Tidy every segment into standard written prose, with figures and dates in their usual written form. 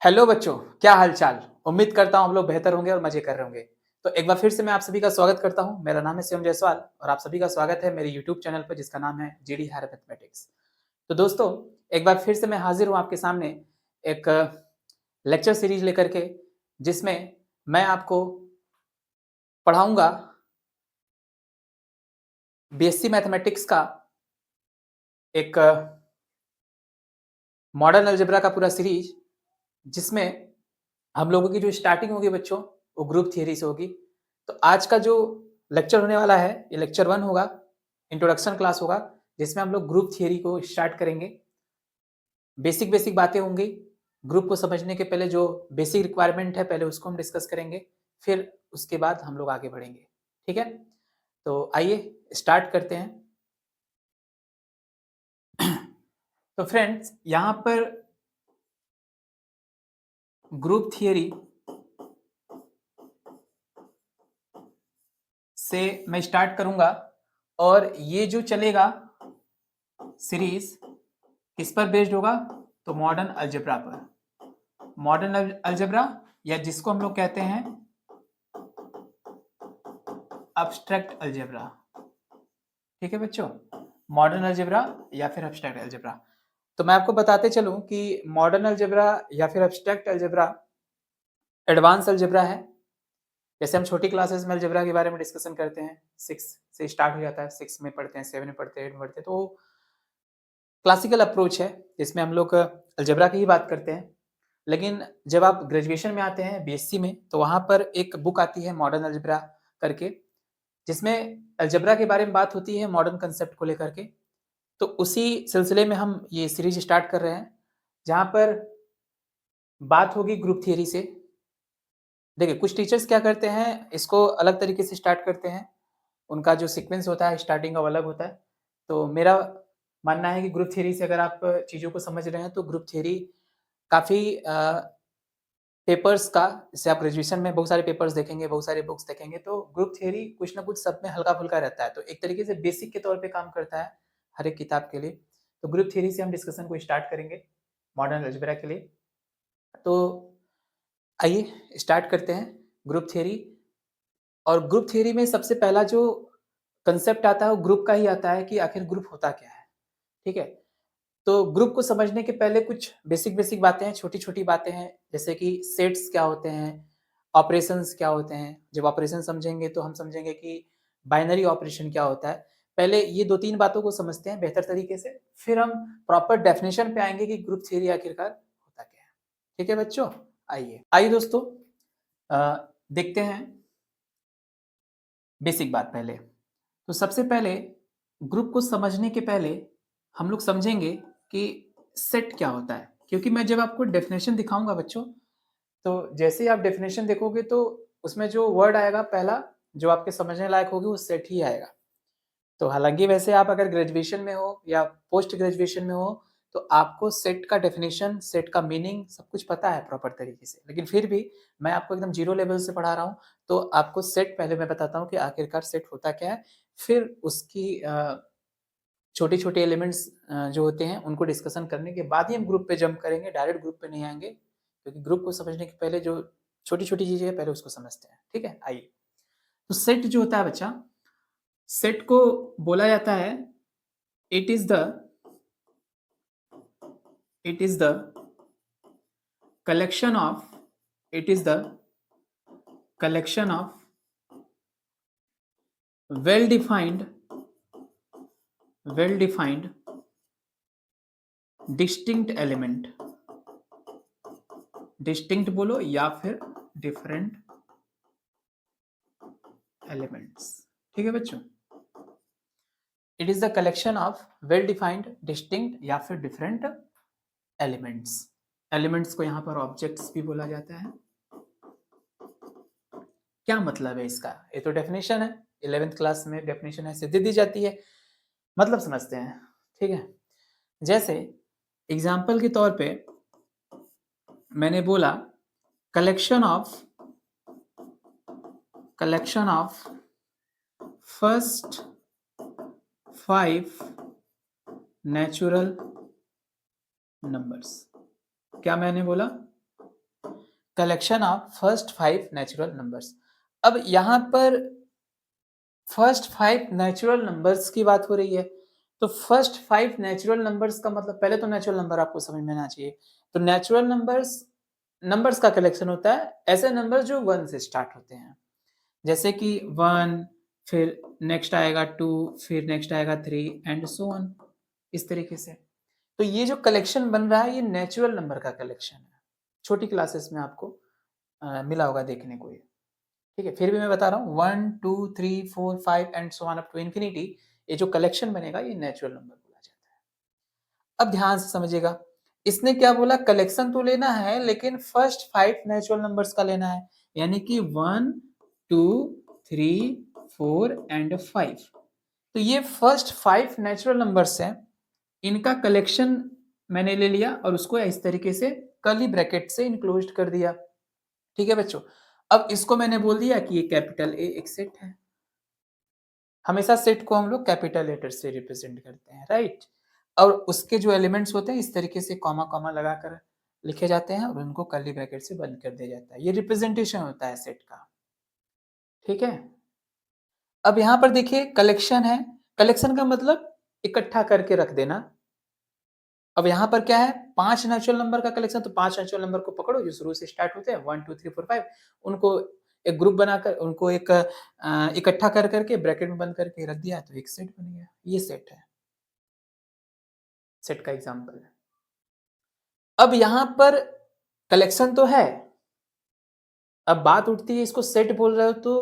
Hello बच्चों, क्या हाल-चाल? उम्मीद करता हूँ हम लोग बेहतर होंगे और मज़े कर रहे होंगे। तो एक बार फिर से मैं आप सभी का स्वागत करता हूँ। मेरा नाम है शिवम जायसवाल और आप सभी का स्वागत है मेरे यूट्यूब चैनल पर जिसका नाम है जीडी हायर मैथमेटिक्स। तो दोस्तों, एक बार फिर से मैं हाज़िर हूँ आपके सामने एक लेक्चर सीरीज़ लेकर के जिसमें मैं आपको पढ़ाऊँगा बीएससी मैथमेटिक्स का एक मॉडर्न अलजेब्रा का पूरा सीरीज़ जिसमें हम लोगों की जो स्टार्टिंग होगी बच्चों, वो ग्रुप थियरी से होगी। तो आज का जो लेक्चर होने वाला है, ये लेक्चर 1 होगा, इंट्रोडक्शन क्लास होगा, जिसमें हम लोग ग्रुप थियरी को स्टार्ट करेंगे। बेसिक-बेसिक बातें होंगी, ग्रुप को समझने के पहले जो बेसिक रिक्वायरमेंट है, पहले उसको हम डिस्कस करेंगे, फिर उसके बाद हम लोग आगे बढ़ेंगे, ठीक है? तो आइए स्टार्ट करते हैं। तो फ्रेंड्स, यहाँ पर ग्रुप थियरी से मैं स्टार्ट करूँगा और ये जो चलेगा सीरीज किस पर बेस्ड होगा? तो मॉडर्न अलजेब्रा पर। मॉडर्न अलजेब्रा या जिसको हम लोग कहते हैं अब्स्ट्रैक्ट अलजेब्रा। ठीक है बच्चों? मॉडर्न अलजेब्रा या फिर अब्स्ट्रैक्ट अलजेब्रा। तो मैं आपको बताते चलूं कि मॉडर्न अलजेब्रा या फिर अब्स्ट्रैक्ट अलजेब्रा एडवांस अलजेब्रा है। जैसे हम छोटी क्लासेस में अलजेब्रा के बारे में डिस्कशन करते हैं, 6 से स्टार्ट हो जाता है, 6 में पढ़ते हैं, 7 में पढ़ते हैं, 8 में पढ़ते हैं, तो क्लासिकल अप्रोच है, जिसमें हम लोग अलजेब्रा की ही बात करते हैं। लेकिन जब आप ग्रेजुएशन में आते हैं बीएससी में, तो वहाँ पर एक बुक आती है मॉडर्न अलजेब्रा करके, जिसमें अलजेब्रा के बारे में बात होती है मॉडर्न कंसेप्ट को लेकर के। तो उसी सिलसिले में हम ये सीरीज स्टार्ट कर रहे हैं, जहाँ पर बात होगी ग्रुप थियरी से। देखिए, कुछ टीचर्स क्या करते हैं, इसको अलग तरीके से स्टार्ट करते हैं। उनका जो सीक्वेंस होता है स्टार्टिंग का वो अलग होता है। तो मेरा मानना है कि ग्रुप थियरी से अगर आप चीज़ों को समझ रहे हैं, तो ग्रुप थियरी काफ़ी पेपर्स का, जैसे आप ग्रेजुएशन में बहुत सारे पेपर्स देखेंगे, बहुत सारे बुक्स देखेंगे, तो ग्रुप थियरी कुछ ना कुछ सब में हल्का-फुल्का रहता है। तो एक तरीके से बेसिक के तौर पे काम करता है हर एक किताब के लिए। तो ग्रुप थियरी से हम डिस्कशन को स्टार्ट करेंगे मॉडर्न अलजेब्रा के लिए। तो आइए स्टार्ट करते हैं ग्रुप थियरी। और ग्रुप थियरी में सबसे पहला जो कांसेप्ट आता है वो ग्रुप का ही आता है कि आखिर ग्रुप होता क्या है, ठीक है? तो ग्रुप को समझने के पहले कुछ बेसिक-बेसिक बातें हैं, छोटी-छोटी बातें हैं, जैसे कि सेट्स क्या होते हैं, ऑपरेशंस क्या होते हैं। जब ऑपरेशन समझेंगे तो हम समझेंगे कि बाइनरी ऑपरेशन क्या होता है। पहले ये 2-3 बातों को समझते हैं बेहतर तरीके से, फिर हम प्रॉपर डेफिनिशन पे आएँगे कि ग्रुप थियरी आखिरकार होता क्या है। ठीक है बच्चों? आइए दोस्तों, देखते हैं बेसिक बात पहले। तो सबसे पहले ग्रुप को समझने के पहले हम लोग समझेंगे कि सेट क्या होता है, क्योंकि मैं जब आपको डेफिनेशन दिखाऊंगा बच्चों, तो जैसे ही आप डेफिनेशन देखोगे तो उसमें जो वर्ड आएगा पहला, जो आपके समझने लायक होगी, वो सेट ही आएगा। तो हालांकि वैसे आप अगर ग्रेजुएशन में हो या पोस्ट ग्रेजुएशन में हो, तो आपको सेट का डेफिनेशन, सेट का मीनिंग सब कुछ पता है प्रॉपर तरीके से, लेकिन फिर भी मैं आपको एकदम जीरो लेवल से पढ़ा रहा हूँ। तो आपको सेट पहले मैं बताता हूँ कि आखिरकार सेट होता क्या है, फिर उसकी छोटे-छोटे एलिमेंट्स जो होते हैं उनको डिस्कशन करने के बाद ही हम ग्रुप पे जंप करेंगे, डायरेक्ट ग्रुप पे नहीं आएँगे, क्योंकि ग्रुप को समझने के पहले जो छोटी-छोटी चीज़ें हैं पहले उसको समझते हैं, ठीक है? आइए। तो सेट जो होता है बच्चा, सेट को बोला जाता है, it is the it is the collection of it is the collection of well defined well defined distinct element. Distinct बोलो या फिर डिफरेंट एलिमेंट्स। ठीक है बच्चों? It is the collection of well defined distinct या फिर डिफरेंट एलिमेंट्स। एलिमेंट्स को यहां पर ऑब्जेक्ट्स भी बोला जाता है। क्या मतलब है इसका? ये तो डेफिनेशन है, 11th क्लास में डेफिनेशन ऐसे दे दी जाती है। मतलब समझते हैं, ठीक है? जैसे एग्जाम्पल के तौर पे मैंने बोला, collection of first 5 natural numbers. क्या मैंने बोला? Collection of first 5 natural numbers. अब यहाँ पर फर्स्ट 5 नेचुरल नंबर्स की बात हो रही है। तो फर्स्ट 5 नेचुरल नंबर्स का मतलब पहले तो नेचुरल नंबर आपको समझ में आना चाहिए। तो नेचुरल नंबर्स नंबर्स का कलेक्शन होता है ऐसे नंबर जो 1 से स्टार्ट होते हैं। जैसे कि 1 फिर नेक्स्ट आएगा 2 फिर नेक्स्ट आएगा 3 एंड सो ऑन इस तरीके से। तो ये जो कलेक्शन बन रहा है ये नेचुरल नंबर का कलेक्शन है। छोटी क्लासेस में आपको मिला होगा देखने को ये। ठीक है, फिर भी मैं बता रहा हूँ 1 2 3 4 5 and so on up to infinity. ये जो कलेक्शन बनेगा ये नेचुरल नंबर बोला जाता है। अब ध्यान से समझिएगा, इसने क्या बोला कलेक्शन तो लेना है लेकिन फर्स्ट 5 नेचुरल नंबर्स का लेना है। यानी कि 1 2 3 4 एंड 5। तो ये फर्स्ट 5 नेचुरल नंबर्स हैं, इनका कलेक्शन मैंने ले लिया और उसको इस तरीके से कर्ली ब्रैकेट से इनक्लोज्ड कर दिया। ठीक है बच्चों, अब इसको मैंने बोल दिया कि ये कैपिटल ए एक सेट है। हमेशा सेट को हम लोग कैपिटल लेटर से रिप्रेजेंट करते हैं, राइट। और उसके जो एलिमेंट्स होते हैं इस तरीके से कॉमा कॉमा लगाकर लिखे जाते हैं और उनको कर्ली ब्रैकेट से बंद कर दिया जाता है। ये रिप्रेजेंटेशन होता है सेट का। ठीक है, अब यहाँ पर देखिए कलेक्शन है। कलेक्शन का मतलब इकट्ठा करके रख देना। अब यहाँ पर क्या है 5 नेचुरल नंबर का कलेक्शन। तो 5 नेचुरल नंबर को पकड़ो जो शुरू से स्टार्ट होते हैं 1 2 3 4 5। उनको एक ग्रुप बनाकर उनको एक इकट्ठा कर करके ब्रैकेट में बंद करके रख दिया तो एक सेट बन गया। ये सेट है, सेट का एग्जांपल है। अब यहाँ पर कलेक्शन तो है, अब बात उठती है इसको सेट बोल रहे हो तो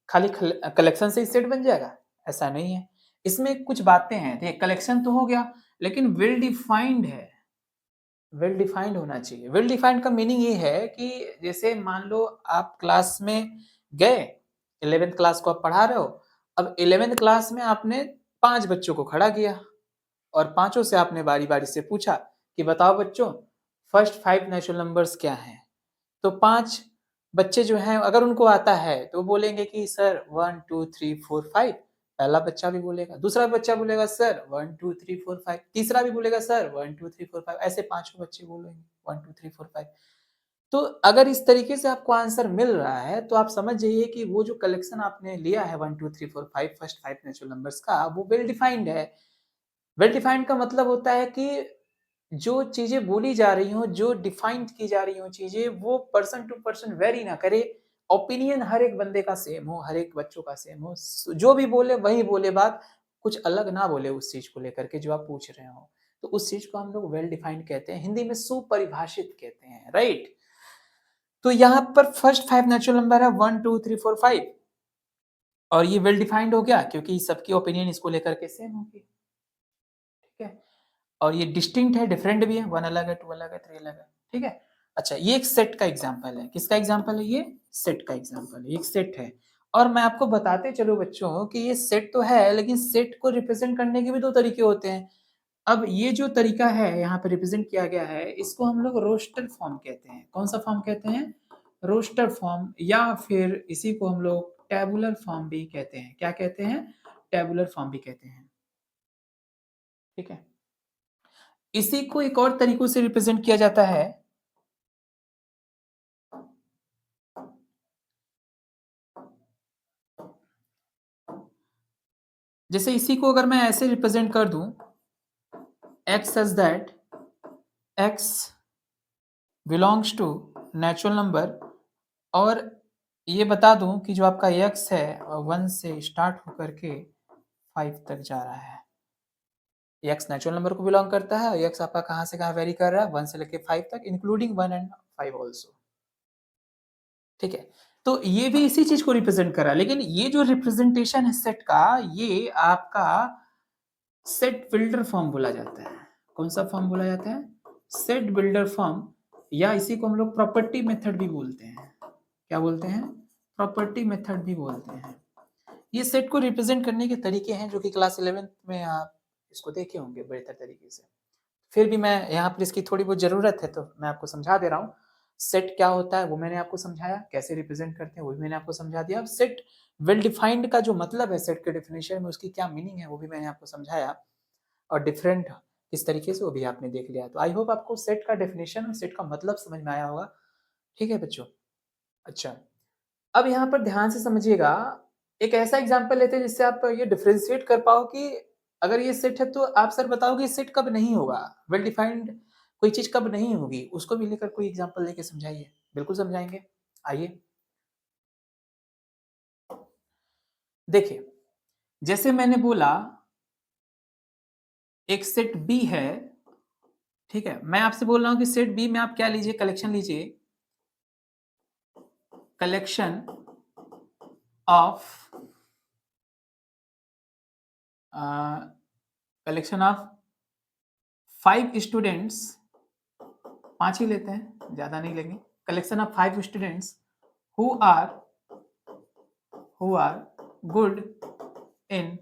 खाली कलेक्शन से ही सेट बन जाएगा, ऐसा नहीं है। इसमें कुछ बातें हैं। देखिए कलेक्शन तो हो गया लेकिन वेल डिफाइंड है। वेल डिफाइंड होना चाहिए। वेल डिफाइंड का मीनिंग ये है कि जैसे मान लो आप क्लास में गए, 11th क्लास को आप पढ़ा रहे हो। अब 11th क्लास में आपने 5 बच्चों को खड़ा किया और पांचों से आपने बारी बारी से पूछा कि बताओ बच्चों फर्स्ट 5 नेचुरल नंबर्स क्या हैं। तो 5 बच्चे जो हैं अगर उनको आता है तो बोलेंगे कि सर 1 2 3 4 5। पहला बच्चा भी बोलेगा, दूसरा बच्चा बोलेगा सर 1 2 3 4 5, तीसरा भी बोलेगा सर 1 2 3 4 5। ऐसे पांचों बच्चे बोलेंगे 1 2 3 4 5। तो अगर इस तरीके से आपको आंसर मिल रहा है तो आप समझ जाइए कि वो जो कलेक्शन आपने लिया है 1 2 3 4 5 फर्स्ट 5 नेचुरल नंबर्स का वो वेल डिफाइंड है। वेल डिफाइंड का मतलब होता है कि जो चीज़ें बोली जा रही हों, जो डिफाइंड की जा रही हों चीज़ें, वो पर्सन टू पर्सन वेरी ना करे। ओपिनियन हर एक बंदे का सेम हो, हर एक बच्चों का सेम हो। जो भी बोले वही बोले बात, कुछ अलग ना बोले उस चीज़ को लेकर के जो आप पूछ रहे हो। तो उस चीज़ को हम लोग वेल डिफाइंड कहते हैं, हिंदी में सुपरिभाषित कहते हैं, राइट? तो यहाँ पर फर्स्ट 5 नेचुरल नंबर है 1 2 3 4 5 और ये वेल डिफाइंड हो गया क्योंकि सबकी ओपिनियन इसको लेकर के सेम होगी। ठीक है? और ये डिस्टिंक्ट है, डिफरेंट भी है, 1 अलग है, 2 अलग है, 3 अलग है। ठीक है? अच्छा, ये एक सेट का एग्जांपल है। किसका एग्जांपल है ये? सेट का एग्जांपल है। एक सेट है और मैं आपको बताते चलूँ बच्चों कि ये सेट तो है लेकिन सेट को रिप्रेजेंट करने के भी 2 तरीके होते हैं। अब ये जो तरीका है यहाँ पे रिप्रेजेंट किया गया है इसको हम लोग रोस्टर फॉर्म कहते हैं। कौन-सा फॉर्म कहते हैं? रोस्टर फॉर्म या फिर इसी को हम लोग टैबुलर फॉर्म भी कहते हैं। क्या कहते हैं? टैबुलर फॉर्म भी कहते हैं। ठीक है? इसी को एक और तरीकों से रिप्रेजेंट किया जाता है। जैसे इसी को अगर मैं ऐसे रिप्रेजेंट कर दूं x such that x belongs to natural number और ये बता दूं कि जो आपका x है 1 से स्टार्ट होकर के 5 तक जा रहा है। x नेचुरल नंबर को बिलोंग करता है और x आपका कहां से कहां वेरी कर रहा है 1 से लेके 5 तक इंक्लूडिंग 1 एंड 5 आल्सो। ठीक है, तो ये भी इसी चीज को रिप्रेजेंट कर रहा है लेकिन ये जो रिप्रेजेंटेशन है सेट का ये आपका सेट बिल्डर फॉर्म बोला जाता है। कौन सा फॉर्म बोला जाता है? सेट बिल्डर फॉर्म या इसी को हम लोग प्रॉपर्टी मेथड भी बोलते हैं। क्या बोलते हैं? प्रॉपर्टी मेथड भी बोलते हैं। ये सेट को रिप्रेजेंट करने के तरीके हैं जो कि क्लास 11th में आप इसको देखे होंगे बेहतर तरीके से। फिर भी मैं यहाँ पर इसकी थोड़ी बहुत ज़रूरत है तो मैं आपको समझा दे रहा हूँ। सेट क्या होता है वो मैंने आपको समझाया, कैसे रिप्रेजेंट करते हैं वो भी मैंने आपको समझा दिया। अब सेट वेल डिफाइंड का जो मतलब है सेट के डेफिनेशन में उसकी क्या मीनिंग है वो भी मैंने आपको समझाया और डिफरेंट किस तरीके से वो भी आपने देख लिया। तो आई होप आपको सेट का डेफिनेशन और सेट का मतलब समझ में आया होगा। ठीक है बच्चों? अच्छा, अब यहाँ पर ध्यान से समझिएगा, एक ऐसा एग्ज़ाम्पल लेते हैं जिससे आप ये डिफरेंशिएट कर पाओ कि अगर ये सेट है तो आप सर बताओ कि ये सेट कब नहीं होगा? वेल डिफाइंड कोई चीज़ कब नहीं होगी? उसको भी लेकर कोई एग्ज़ाम्पल लेके समझाइए। बिल्कुल समझाएँगे, आइए। देखिए, जैसे मैंने बोला एक सेट बी है, ठीक है? मैं आपसे बोल रहा हूँ कि सेट बी में आप क्या लीजिए, कलेक्शन लीजिए, collection of a, collection of 5 students, 5 ही लेते हैं, ज़्यादा नहीं लेंगे। Collection of 5 students who are who are good in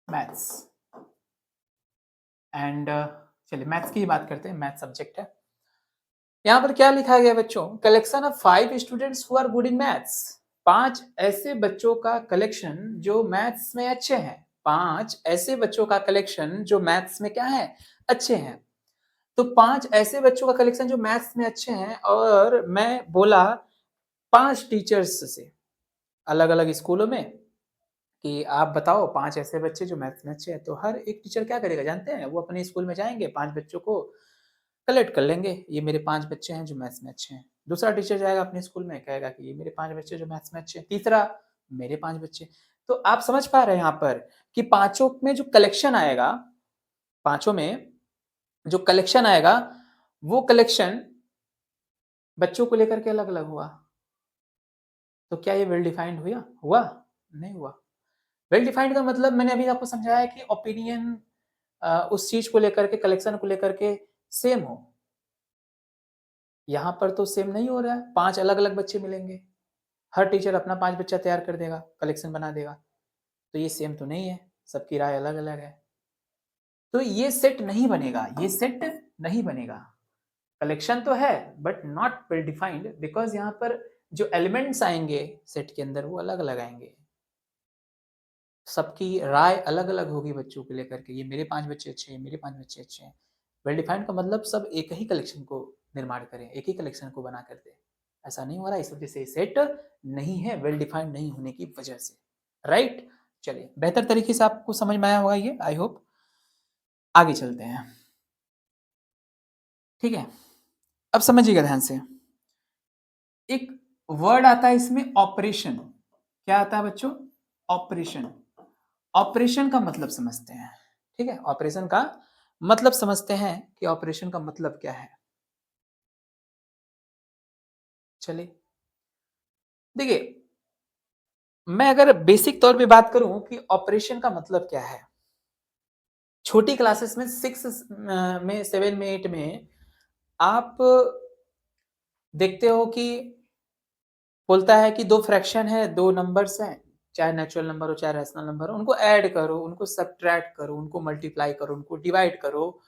maths and चलिए मैथ्स की ही बात करते हैं, मैथ्स सब्जेक्ट है। यहाँ पर क्या लिखा गया बच्चों? Collection of 5 students who are good in maths. 5 ऐसे बच्चों का कलेक्शन जो मैथ्स में अच्छे हैं। 5 ऐसे बच्चों का कलेक्शन जो मैथ्स में क्या है? अच्छे हैं। तो 5 ऐसे बच्चों का कलेक्शन जो मैथ्स में अच्छे हैं और मैं बोला 5 टीचर्स से अलग-अलग स्कूलों में कि आप बताओ 5 ऐसे बच्चे जो मैथ्स में अच्छे हैं। तो हर एक टीचर क्या करेगा जानते हैं? वो अपने स्कूल में जाएँगे, 5 बच्चों को कलेक्ट कर लेंगे, ये मेरे 5 बच्चे हैं जो मैथ्स में अच्छे हैं। दूसरा टीचर जाएगा अपने स्कूल में कहेगा कि ये मेरे 5 बच्चे जो मैथ्स में अच्छे हैं। तीसरा मेरे 5 बच्चे। तो आप समझ पा रहे हैं यहाँ पर कि पाँचों में जो कलेक्शन आएगा, पाँचों में जो कलेक्शन आएगा, वो कलेक्शन बच्चों को लेकर के अलग-अलग हुआ। तो क्या ये वेल डिफाइंड हुआ? हुआ? नहीं हुआ। वेल डिफाइंड का मतलब मैंने अभी आपको समझाया कि ओपिनियन उस चीज़ को लेकर के, कलेक्शन को लेकर के सेम हो। यहाँ पर तो सेम नहीं हो रहा है, 5 अलग-अलग बच्चे मिलेंगे। हर टीचर अपना 5 बच्चा तैयार कर देगा, कलेक्शन बना देगा। तो ये सेम तो नहीं है, सबकी राय अलग-अलग है। तो ये सेट नहीं बनेगा, ये सेट नहीं बनेगा। कलेक्शन तो है but not well defined because यहाँ पर जो एलिमेंट्स आएँगे सेट के अंदर वो अलग-अलग आएँगे। सबकी राय अलग-अलग होगी बच्चों को लेकर के, ये मेरे 5 बच्चे अच्छे हैं, मेरे 5 बच्चे अच्छे हैं। वेल डिफाइंड का मतलब सब एक ही कलेक्शन को निर्माण करें, एक ही कलेक्शन को बना कर दें। ऐसा नहीं हो रहा है, इस वजह से सेट नहीं है, वेल डिफाइंड नहीं होने की वजह से। राइट? चलिए, बेहतर तरीके से आपको समझ में आया होगा ये, आई होप। आगे चलते हैं। ठीक है? अब समझिएगा ध्यान से। एक वर्ड आता है इसमें ऑपरेशन। क्या आता है बच्चों? ऑपरेशन। ऑपरेशन का मतलब समझते हैं। ठीक है? ऑपरेशन का मतलब समझते हैं कि ऑपरेशन का मतलब क्या है। चलिए, देखिए, मैं अगर बेसिक तौर पे बात करूं कि ऑपरेशन का मतलब क्या है, छोटी क्लासेस में 6 में 7 में 8 में आप देखते हो कि बोलता है कि 2 फ्रैक्शन है, 2 नंबर्स हैं, चाहे नेचुरल नंबर हो, चाहे रैशनल नंबर हो, उनको ऐड करो, उनको सब्ट्रैक्ट करो, उनको मल्टीप्लाई करो, उनको डिवाइड करो।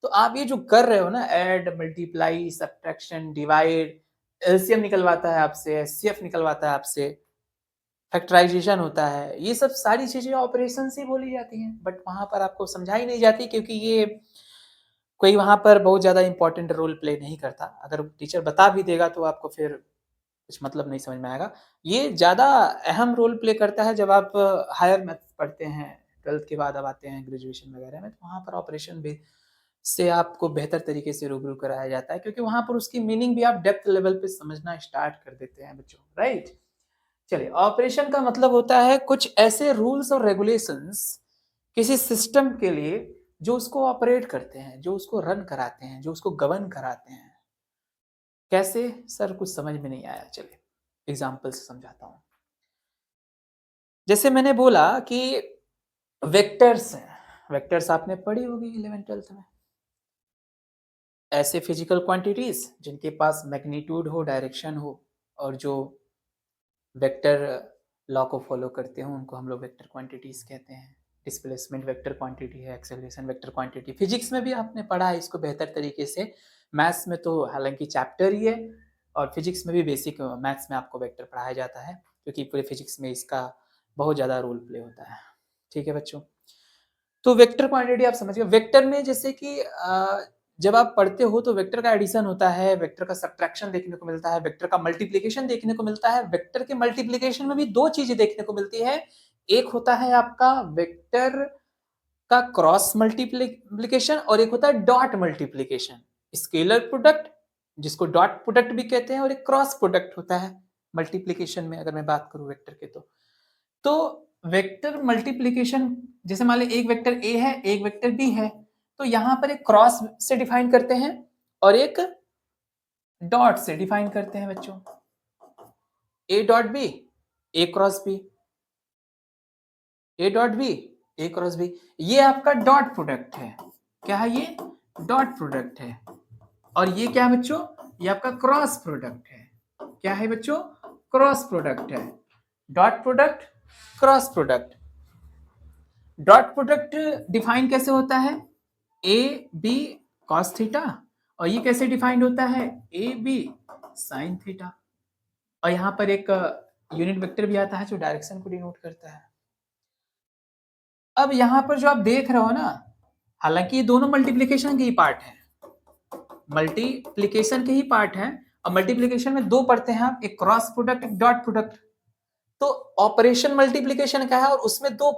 तो आप ये जो कर रहे हो ना add, multiply, subtraction, divide, LCM निकलवाता है आपसे, एचसीएफ निकलवाता है आपसे, फैक्टराइज़ेशन होता है, ये सब सारी चीज़ें ऑपरेशन से बोली जाती हैं, बट वहाँ पर आपको समझाई नहीं जाती क्योंकि ये कोई वहाँ पर बहुत ज़्यादा इम्पोर्टेंट रोल प्ले नहीं करता। अगर टीचर बता भी देगा तो आपको फिर कुछ मतलब नहीं समझ में आएगा। ये ज़्यादा अहम रोल प्ले करता है जब आप हायर मैथ्स पढ़ते हैं, 12th के बाद अब आते हैं ग्रेजुएशन वगैरह में, तो वहाँ पर ऑपरेशन भी से आपको बेहतर तरीके से रूबरू कराया जाता है क्योंकि वहाँ पर उसकी मीनिंग भी आप डेप्थ लेवल पे समझना स्टार्ट कर देते हैं बच्चों, राइट? चलिए, ऑपरेशन का मतलब होता है कुछ ऐसे रूल्स और रेगुलेशंस किसी सिस्टम के लिए जो उसको ऑपरेट करते हैं, जो उसको रन कराते हैं, जो उसको गवर्न कराते हैं। कैसे? सर कुछ समझ में नहीं आया, चलिए एग्ज़ाम्पल से समझाता हूँ। जैसे मैंने बोला कि वेक्टर्स हैं, वेक्टर्स आपने पढ़ी होगी 11th-12th में। ऐसे फिजिकल क्वांटिटीज़ जिनके पास मैग्नीट्यूड हो, डायरेक्शन हो और जो वेक्टर लॉ को फॉलो करते हो उनको हम लोग वेक्टर क्वांटिटीज़ कहते हैं। डिस्प्लेसमेंट वेक्टर क्वांटिटी है, एक्सेलरेशन वेक्टर क्वांटिटी। फिजिक्स में भी आपने पढ़ा है इसको बेहतर तरीके से। मैथ्स में तो हालाँकि चैप्टर ही है और फिजिक्स में भी बेसिक मैथ्स में आपको वेक्टर पढ़ाया जाता है क्योंकि पूरे फिजिक्स में इसका बहुत ज़्यादा रोल प्ले होता है। ठीक है बच्चों? तो वेक्टर क्वांटिटी आप समझ गए। वेक्टर में जैसे कि जब आप पढ़ते हो तो वेक्टर का एडिशन होता है, वेक्टर का सब्ट्रैक्शन देखने को मिलता है, वेक्टर का मल्टीप्लिकेशन देखने को मिलता है। वेक्टर के मल्टीप्लिकेशन में भी दो चीजें देखने को मिलती है, एक होता है आपका वेक्टर का क्रॉस मल्टीप्लिकेशन और एक होता है डॉट मल्टीप्लिकेशन। स्केलर प्रोडक्ट जिसको डॉट प्रोडक्ट भी कहते हैं और एक क्रॉस प्रोडक्ट होता है मल्टीप्लिकेशन में, अगर मैं बात करूं वेक्टर के तो वेक्टर मल्टीप्लिकेशन जैसे मान लीजिए एक वेक्टर ए है एक वेक्टर बी है, तो यहां पर एक क्रॉस से डिफाइन करते हैं और एक डॉट से डिफाइन करते हैं बच्चों। A dot B A cross B, A dot B A cross B, ये आपका डॉट प्रोडक्ट है। क्या है ये? डॉट प्रोडक्ट है। और ये क्या है बच्चों? ये आपका क्रॉस प्रोडक्ट है। क्या है बच्चों? क्रॉस प्रोडक्ट है। Dot product, cross product. Dot product define कैसे होता है? ए बी कॉस थीटा, और ये कैसे डिफाइंड होता है? A B sine theta. और यहां पर एक यूनिट वेक्टर भी आता है जो डायरेक्शन को डिनोट करता है। अब यहां पर जो आप देख रहे हो ना, हालांकि ये दोनों मल्टीप्लिकेशन के ही पार्ट है, मल्टीप्लिकेशन के ही पार्ट है, और मल्टीप्लिकेशन में दो पढ़ते हैं आप, एक क्रॉस प्रोडक्ट एक डॉट प्रोडक्ट। तो ऑपरेशन मल्टीप्लिकेशन का है और उसमें दो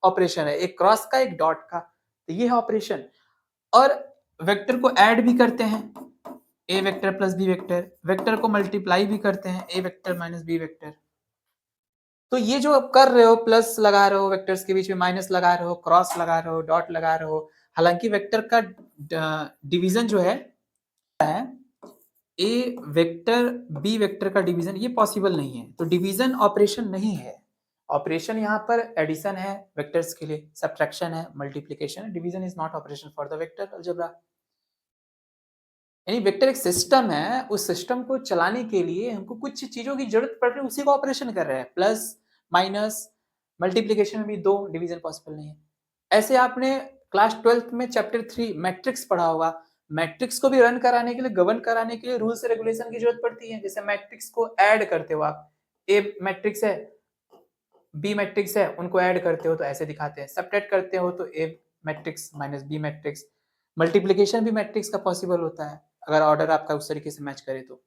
ऑपरेशन है, एक क्रॉस का एक डॉट का, तो ये है ऑपरेशन। और वेक्टर को ऐड भी करते हैं, A vector plus B vector, vector को मल्टीप्लाई भी करते हैं, A vector minus B vector. तो ये जो आप कर रहे हो, प्लस लगा रहे हो वेक्टर्स के बीच में, माइनस लगा रहे हो, क्रॉस लगा रहे हो, डॉट लगा रहे हो, हालांकि वेक्टर का डिवीजन जो है ए वेक्टर बी वेक्टर का डिवीजन ये पॉसिबल नहीं है, तो डिवीजन ऑपरेशन नहीं है। ऑपरेशन यहाँ पर एडिशन है वेक्टर्स के लिए, सब्ट्रैक्शन है, मल्टीप्लिकेशन है। Division is not operation for the vector algebra. यानी वेक्टर एक सिस्टम है, उस सिस्टम को चलाने के लिए हमको कुछ चीजों की जरूरत पड़ रही है, उसी को ऑपरेशन कर रहे हैं। प्लस माइनस मल्टीप्लिकेशन में भी दो डिवीजन पॉसिबल नहीं है। ऐसे आपने क्लास 12th में चैप्टर 3 मैट्रिक्स पढ़ा होगा। मैट्रिक्स को भी रन कराने के लिए, गवर्न कराने के लिए रूल्स रेगुलेशन की जरूरत पड़ती है। जैसे मैट्रिक्स को ऐड करते हो आप, ए मैट्रिक्स है बी मैट्रिक्स है, उनको ऐड करते हो तो ऐसे दिखाते हैं, सब्ट्रैक्ट करते हो तो A matrix minus B matrix. Multiplication भी मैट्रिक्स का पॉसिबल होता है अगर ऑर्डर आपका उस तरीके से मैच करे तो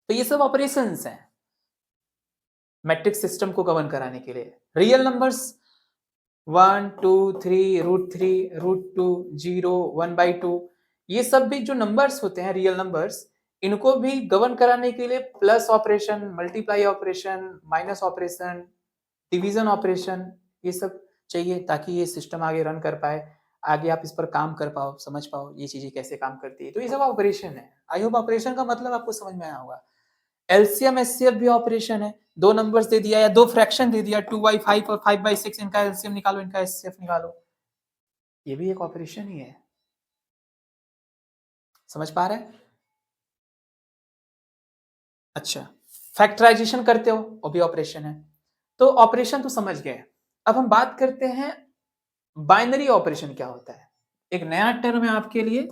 ये सब ऑपरेशंस हैं मैट्रिक्स सिस्टम को गवर्न कराने के लिए। रियल नंबर्स 1 2 3 √3 √2 0 1/2, ये सब भी जो नंबर्स होते हैं रियल नंबर्स, इनको भी गवर्न कराने के लिए plus operation, multiply operation, minus operation, division operation, ये सब चाहिए ताकि ये सिस्टम आगे रन कर पाए, आगे आप इस पर काम कर पाओ, समझ पाओ ये चीजें कैसे काम करती है। तो ये सब ऑपरेशन है। आई होप ऑपरेशन का मतलब आपको समझ में आया होगा। एलसीएम एचसीएफ भी ऑपरेशन है। दो नंबर्स दे दिया या दो फ्रैक्शन दे दिया 2/5 और 5/6, इनका एलसीएम निकालो, इनका एचसीएफ निकालो, ये भी एक ऑपरेशन ही है। समझ पा रहे हैं? अच्छा, फैक्टराइजेशन करते हो वो भी ऑपरेशन है। तो ऑपरेशन तो समझ गए। अब हम बात करते हैं बाइनरी ऑपरेशन क्या होता है। एक नया टर्म है आपके लिए,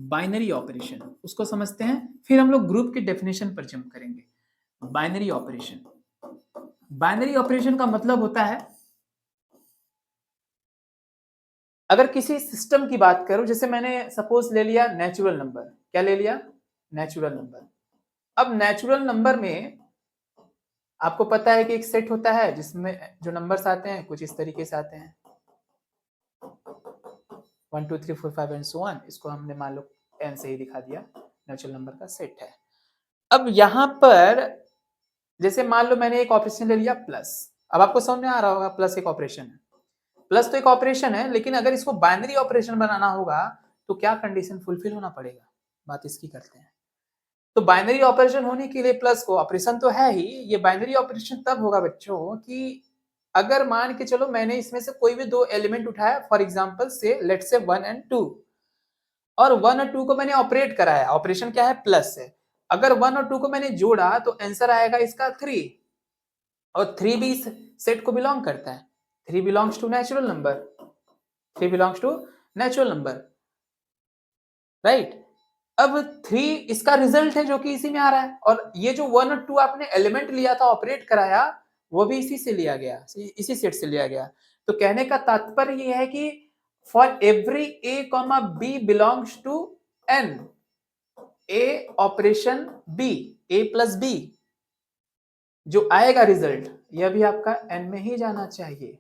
बाइनरी ऑपरेशन, उसको समझते हैं, फिर हम लोग ग्रुप के डेफिनेशन पर जंप करेंगे। बाइनरी ऑपरेशन, बाइनरी ऑपरेशन का मतलब होता है, अगर किसी सिस्टम की बात करो, जैसे मैंने सपोज ले लिया नेचुरल नंबर, क्या ले लिया? Natural number. अब नेचुरल नंबर में आपको पता है कि एक सेट होता है जिसमें जो नंबर्स आते हैं कुछ इस तरीके से आते हैं 1 2 3 4 5 एंड सो ऑन। इसको हमने मान लो n से ही दिखा दिया, नेचुरल नंबर का सेट है। अब यहां पर जैसे मान लो मैंने एक ऑपरेशन ले लिया प्लस, अब आपको समझ में आ रहा होगा प्लस एक ऑपरेशन है, प्लस तो एक ऑपरेशन है, लेकिन अगर इसको बाइनरी ऑपरेशन बनाना होगा तो क्या कंडीशन फुलफिल होना पड़ेगा, बात इसकी करते हैं। तो बाइनरी ऑपरेशन होने के लिए प्लस को, ऑपरेशन तो है ही, ये बाइनरी ऑपरेशन तब होगा बच्चों कि अगर मान के चलो मैंने इसमें से कोई भी दो एलिमेंट उठाया, फॉर एग्जांपल से लेट्स से 1 और 2, और 1 और 2 को मैंने ऑपरेट कराया, ऑपरेशन क्या है? प्लस है। अगर 1 और 2 को मैंने जोड़ा तो आंसर आएगा इसका 3, और 3 भी इस सेट को बिलोंग करता है। 3 belongs to natural number, 3 belongs to natural number, right. अब 3 इसका रिजल्ट है जो कि इसी में आ रहा है, और ये जो 1 और 2 आपने एलिमेंट लिया था, ऑपरेट कराया, वो भी इसी से लिया गया, इसी सेट से लिया गया। तो कहने का तात्पर्य ये है कि for every a, b belongs to N, A operation B, A plus B, जो आएगा रिजल्ट यह भी आपका एन में ही जाना चाहिए।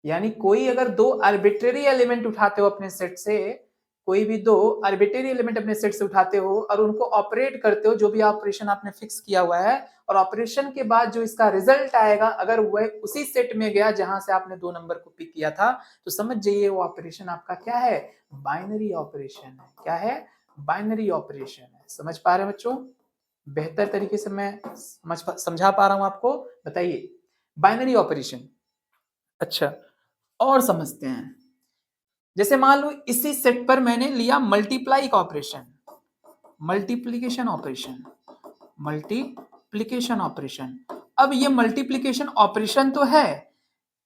यानी कोई अगर दो आर्बिट्रेरी एलिमेंट उठाते हो अपने सेट से, कोई भी दो आर्बिट्रेरी एलिमेंट अपने सेट से उठाते हो और उनको ऑपरेट करते हो, जो भी ऑपरेशन आपने फिक्स किया हुआ है, और ऑपरेशन के बाद जो इसका रिजल्ट आएगा अगर वह उसी सेट में गया जहां से आपने दो नंबर को पिक किया था, तो समझ जाइए वो ऑपरेशन आपका क्या है, बाइनरी ऑपरेशन है। क्या है? बाइनरी ऑपरेशन है। समझ पा रहे हैं बच्चों? बेहतर तरीके से मैं समझा पा रहा हूं आपको? बताइए, बाइनरी ऑपरेशन। अच्छा, और समझते हैं। जैसे मान लो इसी सेट पर मैंने लिया मल्टीप्लाई का operation, multiplication operation, multiplication operation. अब ये मल्टीप्लिकेशन ऑपरेशन तो है,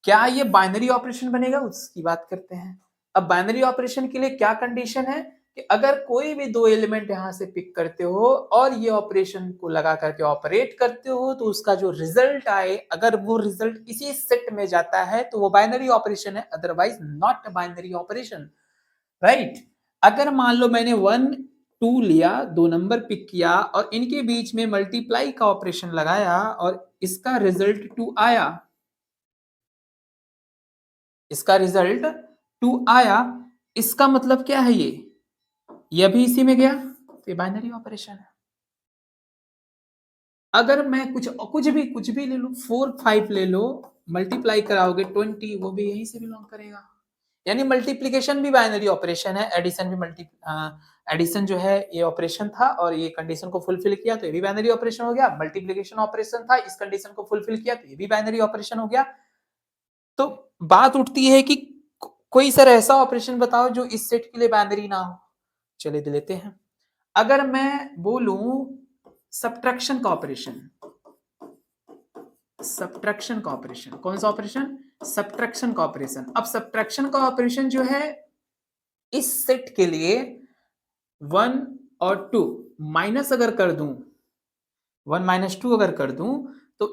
क्या ये बाइनरी ऑपरेशन बनेगा उसकी बात करते हैं। अब बाइनरी ऑपरेशन के लिए क्या कंडीशन है कि अगर कोई भी दो एलिमेंट यहां से पिक करते हो और ये ऑपरेशन को लगा करके ऑपरेट करते हो, तो उसका जो रिजल्ट आए अगर वो रिजल्ट इसी सेट में जाता है तो वो बाइनरी ऑपरेशन है, otherwise not binary operation. Right? अगर मान लो मैंने 1 2 लिया, दो नंबर पिक किया और इनके बीच में मल्टीप्लाई का ऑपरेशन लगाया और इसका रिजल्ट 2 आया, इसका रिजल्ट 2 आया, इसका मतलब क्या है, ये भी इसी में गया, तो ये बाइनरी ऑपरेशन है। अगर मैं कुछ भी ले लो, 4 5 ले लो, मल्टीप्लाई कराओगे 20, वो भी यहीं से बिलोंग करेगा। यानी मल्टीप्लिकेशन भी बाइनरी ऑपरेशन है, एडिशन भी एडिशन जो है ये ऑपरेशन था और ये कंडीशन को फुलफिल किया तो ये भी बाइनरी ऑपरेशन हो गया। मल्टीप्लिकेशन ऑपरेशन था, इस कंडीशन को फुलफिल किया तो ये भी बाइनरी ऑपरेशन हो गया। तो बात उठती है कि कोई सर ऐसा ऑपरेशन बताओ जो इस सेट के लिए बाइनरी ना हो। चलिए लेते हैं। अगर मैं बोलूं सब्ट्रैक्शन का ऑपरेशन, सब्ट्रैक्शन का ऑपरेशन, कौन सा ऑपरेशन? सब्ट्रैक्शन का ऑपरेशन। अब सब्ट्रैक्शन का ऑपरेशन जो है इस सेट के लिए 1 और 2 माइनस अगर कर दूं, 1 - 2 अगर कर दूं तो